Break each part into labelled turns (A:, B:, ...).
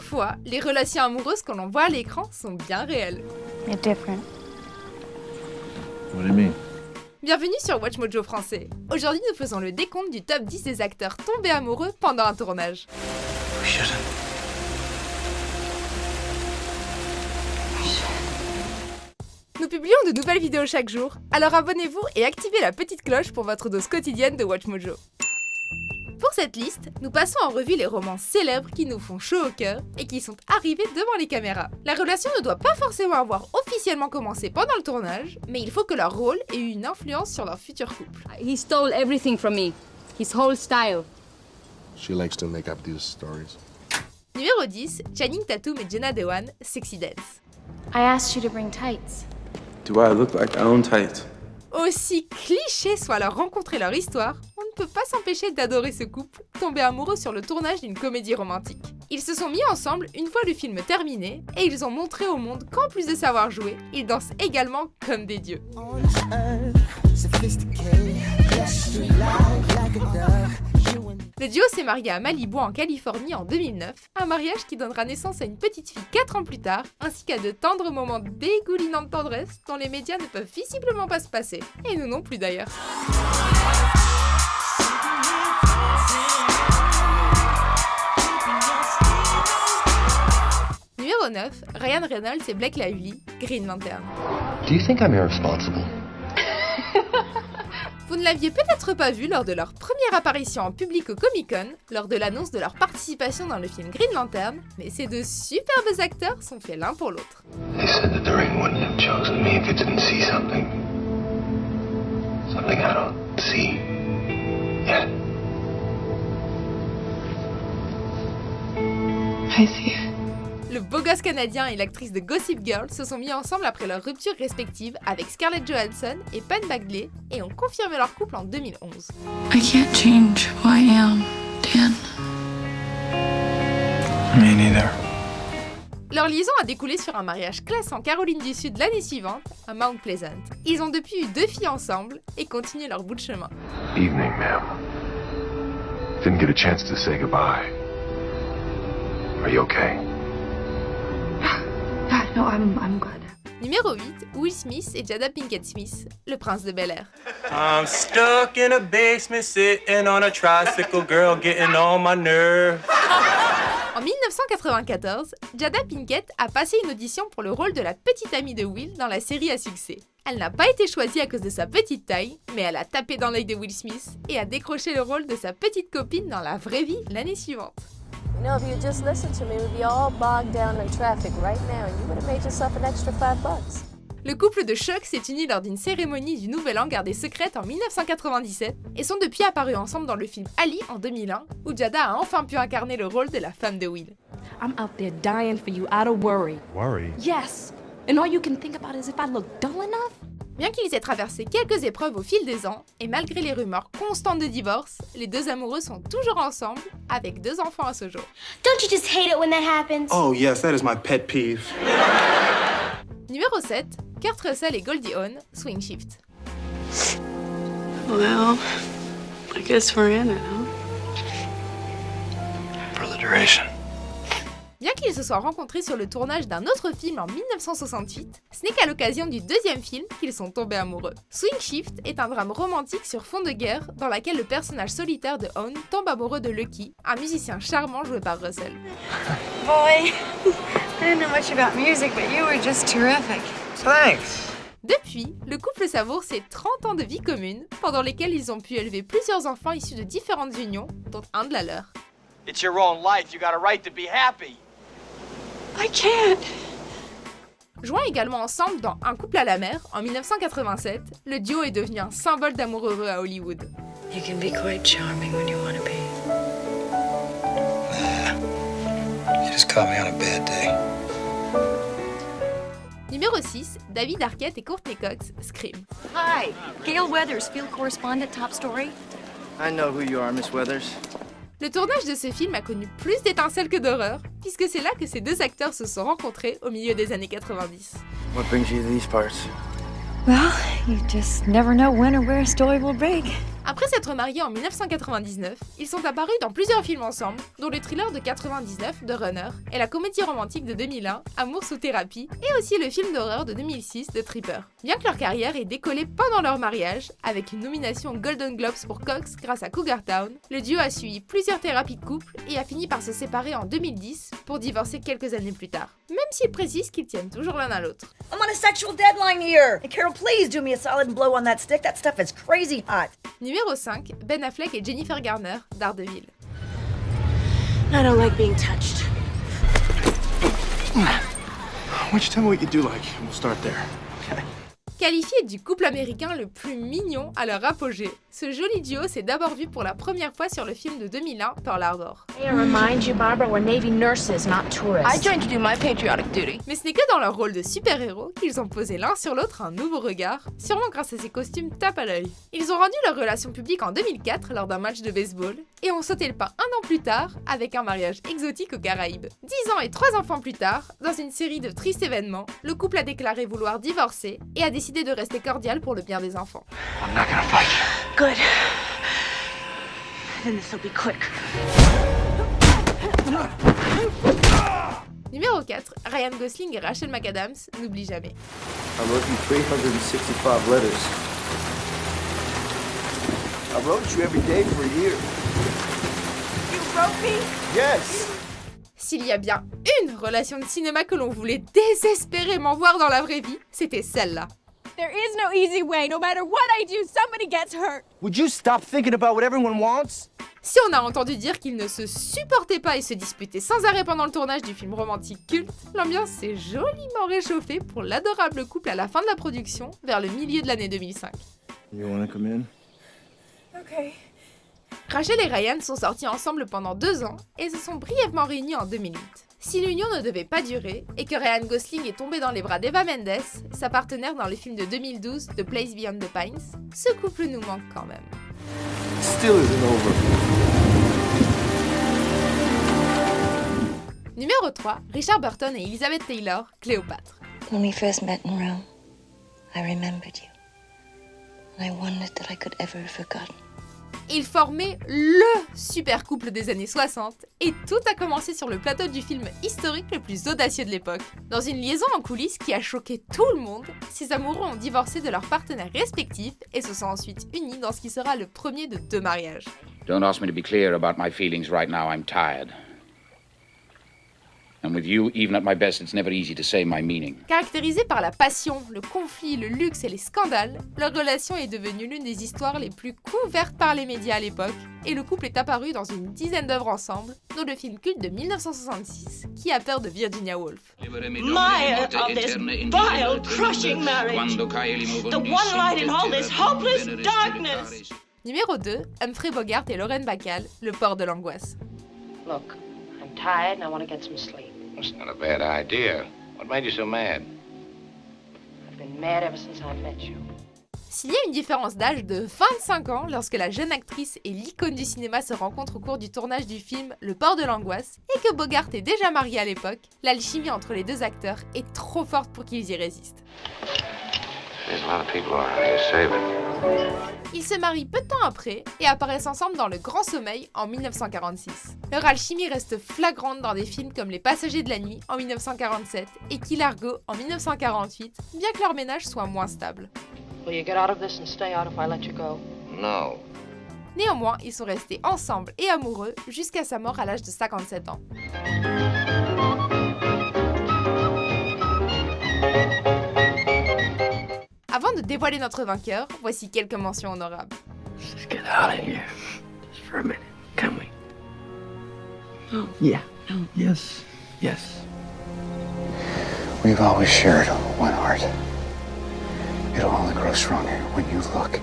A: fois, les relations amoureuses que l'on voit à l'écran sont bien réelles.
B: You're different.
C: What do you mean?
A: Bienvenue sur Watch Mojo français. Aujourd'hui, nous faisons le décompte du top 10 des acteurs tombés amoureux pendant un tournage. Nous publions de nouvelles vidéos chaque jour, alors abonnez-vous et activez la petite cloche pour votre dose quotidienne de Watch Mojo. Pour cette liste, nous passons en revue les romans célèbres qui nous font chaud au cœur et qui sont arrivés devant les caméras. La relation ne doit pas forcément avoir officiellement commencé pendant le tournage, mais il faut que leur rôle ait eu une influence sur leur futur couple.
D: He stole everything from me, his whole style.
C: She likes to make up these stories.
A: Numéro 10, Channing Tatum et Jenna Dewan, Sexy Dance.
B: I asked you to bring tights.
E: Do I look like I own tights?
A: Aussi cliché soit leur rencontre et leur histoire, on ne peut pas s'empêcher d'adorer ce couple, tombé amoureux sur le tournage d'une comédie romantique. Ils se sont mis ensemble une fois le film terminé, et ils ont montré au monde qu'en plus de savoir jouer, ils dansent également comme des dieux. Le duo s'est marié à Malibu en Californie en 2009, un mariage qui donnera naissance à une petite fille 4 ans plus tard, ainsi qu'à de tendres moments dégoulinants de tendresse dont les médias ne peuvent visiblement pas se passer, et nous non plus d'ailleurs. Numéro 9, Ryan Reynolds et Blake Lively, Green Lantern.
F: Do you think I'm irresponsible?
A: Vous ne l'aviez peut-être pas vu lors de leur première apparition en public au Comic-Con, lors de l'annonce de leur participation dans le film Green Lantern, mais ces deux superbes acteurs sont faits l'un pour l'autre.
F: They said that the ring wouldn't have chosen me if it didn't see something. Something I don't see yet.
B: I see.
A: Le beau gosse canadien et l'actrice de Gossip Girl se sont mis ensemble après leur rupture respective avec Scarlett Johansson et Penn Badgley et ont confirmé leur couple en 2011.
B: I can't change who I am, Dan.
E: Me neither.
A: Leur liaison a découlé sur un mariage classe en Caroline du Sud l'année suivante, à Mount Pleasant. Ils ont depuis eu 2 filles ensemble et continuent leur bout de chemin.
F: Evening, ma'am. Didn't get a chance to say goodbye. Are you okay?
B: No, I'm good.
A: Numéro 8, Will Smith et Jada Pinkett Smith, le prince de Bel-Air.
E: I'm stuck in a basement sitting on a tricycle, girl getting on my nerves.
A: En 1994, Jada Pinkett a passé une audition pour le rôle de la petite amie de Will dans la série à succès. Elle n'a pas été choisie à cause de sa petite taille, mais elle a tapé dans l'œil de Will Smith et a décroché le rôle de sa petite copine dans la vraie vie l'année suivante.
G: You know, if you just listened to me, we'd be all bogged down in traffic right now, and you would have made yourself an extra $5.
A: Le couple de choc s'est uni lors d'une cérémonie du Nouvel An gardée secrète en 1997 et sont depuis apparus ensemble dans le film Ali en 2001, où Jada a enfin pu incarner le rôle de la femme de Will.
D: I'm out there dying for you out of worry.
C: Worry?
D: Yes. And all you can think about is if I look dull enough.
A: Bien qu'ils aient traversé quelques épreuves au fil des ans, et malgré les rumeurs constantes de divorce, les deux amoureux sont toujours ensemble, avec 2 enfants à ce jour.
H: Don't you just hate it when that happens?
E: Oh yes, that is my pet peeve.
A: Numéro 7, Kurt Russell et Goldie Hawn, Swing Shift.
I: Well, I guess we're in it, huh?
F: For the duration.
A: Bien qu'ils se soient rencontrés sur le tournage d'un autre film en 1968, ce n'est qu'à l'occasion du 2e film qu'ils sont tombés amoureux. Swing Shift est un drame romantique sur fond de guerre dans laquelle le personnage solitaire de Hawn tombe amoureux de Lucky, un musicien charmant joué par Russell.
I: Boy, I didn't know much about music, but you were just terrific.
E: Thanks.
A: Depuis, le couple savoure ses 30 ans de vie commune, pendant lesquels ils ont pu élever plusieurs enfants issus de différentes unions, dont un de la leur.
J: It's your own life, you got a right to be happy.
I: I can't.
A: Jouant également ensemble dans Un couple à la mer en 1987, le duo est devenu un symbole d'amour heureux à Hollywood.
I: You can be quite charming when you want to be.
J: You just caught me on a bad day.
A: Numéro 6, David Arquette et Courtney Cox, Scream.
D: Hi, Gail Weathers, field correspondent, Top Story.
J: I know who you are, Miss Weathers.
A: Le tournage de ce film a connu plus d'étincelles que d'horreur, puisque c'est là que ces 2 acteurs se sont rencontrés au milieu des années 90.
J: What brings you to these parts?
B: Well, you just never know when or where a story will break.
A: Après s'être mariés en 1999, ils sont apparus dans plusieurs films ensemble, dont le thriller de 99 The Runner et la comédie romantique de 2001 Amour sous thérapie et aussi le film d'horreur de 2006 The Tripper. Bien que leur carrière ait décollé pendant leur mariage, avec une nomination Golden Globes pour Cox grâce à Cougar Town, le duo a suivi plusieurs thérapies de couple et a fini par se séparer en 2010 pour divorcer quelques années plus tard, même s'ils précisent qu'ils tiennent toujours l'un à l'autre.
K: I'm on a sexual deadline here! Hey Carol, please do me a solid and blow on that stick. That stuff is crazy hot.
A: Numéro 5, Ben Affleck et Jennifer Garner, Daredevil.
K: I don't like being touched.
J: Why don't you tell me what you do like, and we'll start there, okay?
A: Qualifié du couple américain le plus mignon à leur apogée, ce joli duo s'est d'abord vu pour la première fois sur le film de 2001, Pearl Harbor.
B: I remind you, Barbara, we're Navy nurses, not tourists.
A: I joined to do my patriotic duty. Mais ce n'est que dans leur rôle de super-héros qu'ils ont posé l'un sur l'autre un nouveau regard, sûrement grâce à ces costumes tape à l'œil. Ils ont rendu leur relation publique en 2004 lors d'un match de baseball et ont sauté le pas un an plus tard avec un mariage exotique aux Caraïbes. 10 ans et 3 enfants plus tard, dans une série de tristes événements, le couple a déclaré vouloir divorcer et a décidé de rester cordial pour le bien des enfants.
J: I'm not gonna fight you.
K: Good. Then this'll be quick.
A: Numéro 4, Ryan Gosling et Rachel McAdams, n'oublie jamais.
J: I wrote you 365 letters. I wrote you every day for a year.
K: You wrote me?
J: Yes!
A: S'il y a bien une relation de cinéma que l'on voulait désespérément voir dans la vraie vie, c'était celle-là.
I: There is no easy way. No matter what I do, somebody gets hurt.
J: Would you stop thinking about what everyone wants?
A: Si on a entendu dire qu'ils ne se supportaient pas et se disputaient sans arrêt pendant le tournage du film romantique culte, l'ambiance s'est joliment réchauffée pour l'adorable couple à la fin de la production, vers le milieu de l'année 2005.
J: You wanna come in?
I: Okay.
A: Rachel et Ryan sont sortis ensemble pendant 2 ans et se sont brièvement réunis en 2008. Si l'union ne devait pas durer et que Ryan Gosling est tombé dans les bras d'Eva Mendes, sa partenaire dans le film de 2012 The Place Beyond the Pines, ce couple nous manque quand même.
J: It still isn't over.
A: Numéro 3, Richard Burton et Elizabeth Taylor, Cléopâtre.
L: When we first met in Rome, I remembered you. And I wondered that I could ever have forgotten.
A: Ils formaient LE super couple des années 60 et tout a commencé sur le plateau du film historique le plus audacieux de l'époque. Dans une liaison en coulisses qui a choqué tout le monde, ces amoureux ont divorcé de leurs partenaires respectifs et se sont ensuite unis dans ce qui sera le premier de 2 mariages.
M: Don't ask me to be clear about my feelings right now, I'm tired. And with you, even at my best, it's never easy to say my meaning.
A: Caractérisée par la passion, le conflit, le luxe et les scandales, leur relation est devenue l'une des histoires les plus couvertes par les médias à l'époque, et le couple est apparu dans une dizaine d'œuvres ensemble, dont le film culte de 1966, Qui a peur de Virginia Woolf.
N: Maya of this vile, crushing marriage. The one light in all this hopeless darkness.
A: Numéro 2, Humphrey Bogart et Lauren Bacall, Le port de l'angoisse.
O: Look, I'm tired and I want to get some sleep.
F: That's not a bad idea. What made you so mad?
O: I've been mad ever since I met you.
A: S'il y a une différence d'âge de 25 ans lorsque la jeune actrice et l'icône du cinéma se rencontrent au cours du tournage du film Le port de l'angoisse et que Bogart est déjà marié à l'époque, l'alchimie entre les deux acteurs est trop forte pour qu'ils y résistent.
F: There's a lot of people around here saving.
A: Ils se marient peu de temps après et apparaissent ensemble dans Le Grand Sommeil en 1946. Leur alchimie reste flagrante dans des films comme Les Passagers de la nuit en 1947 et Key Largo en 1948, bien que leur ménage soit moins stable.
O: Will you get out of this and stay out if I let you go?
F: No.
A: Néanmoins, ils sont restés ensemble et amoureux jusqu'à sa mort à l'âge de 57 ans. Avant de dévoiler notre vainqueur, voici quelques mentions honorables.
J: Let's get out of here. Just for a minute, can we? Oh, yeah. Oh. Yes. Yes.
P: We've always shared one heart. It'll only grow stronger when you look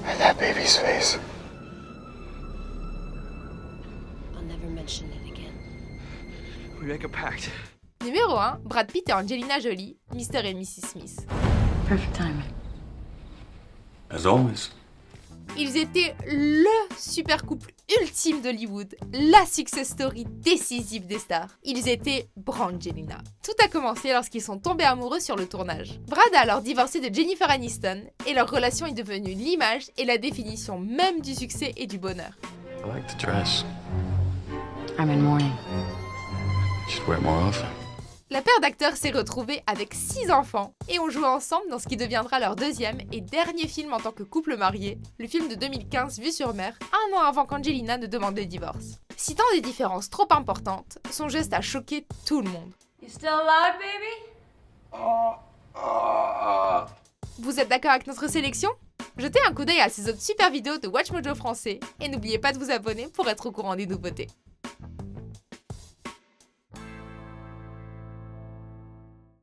P: at that baby's face.
L: I'll never mention it again.
J: We make a pact.
A: Numéro 1, Brad Pitt et Angelina Jolie, Mr. et Mrs. Smith.
B: Perfect timing.
C: As always.
A: Ils étaient LE super couple ultime d'Hollywood, la success story décisive des stars. Ils étaient Brangelina. Tout a commencé lorsqu'ils sont tombés amoureux sur le tournage. Brad a alors divorcé de Jennifer Aniston et leur relation est devenue l'image et la définition même du succès et du bonheur.
C: I like the dress.
B: I'm in mourning.
C: You should wear it more often.
A: La paire d'acteurs s'est retrouvée avec 6 enfants et ont joué ensemble dans ce qui deviendra leur deuxième et dernier film en tant que couple marié, le film de 2015 Vue sur mer, un an avant qu'Angelina ne demande le divorce. Citant des différences trop importantes, son geste a choqué tout le monde.
I: You still alive, baby?
A: Vous êtes d'accord avec notre sélection ? Jetez un coup d'œil à ces autres super vidéos de WatchMojo français et n'oubliez pas de vous abonner pour être au courant des nouveautés.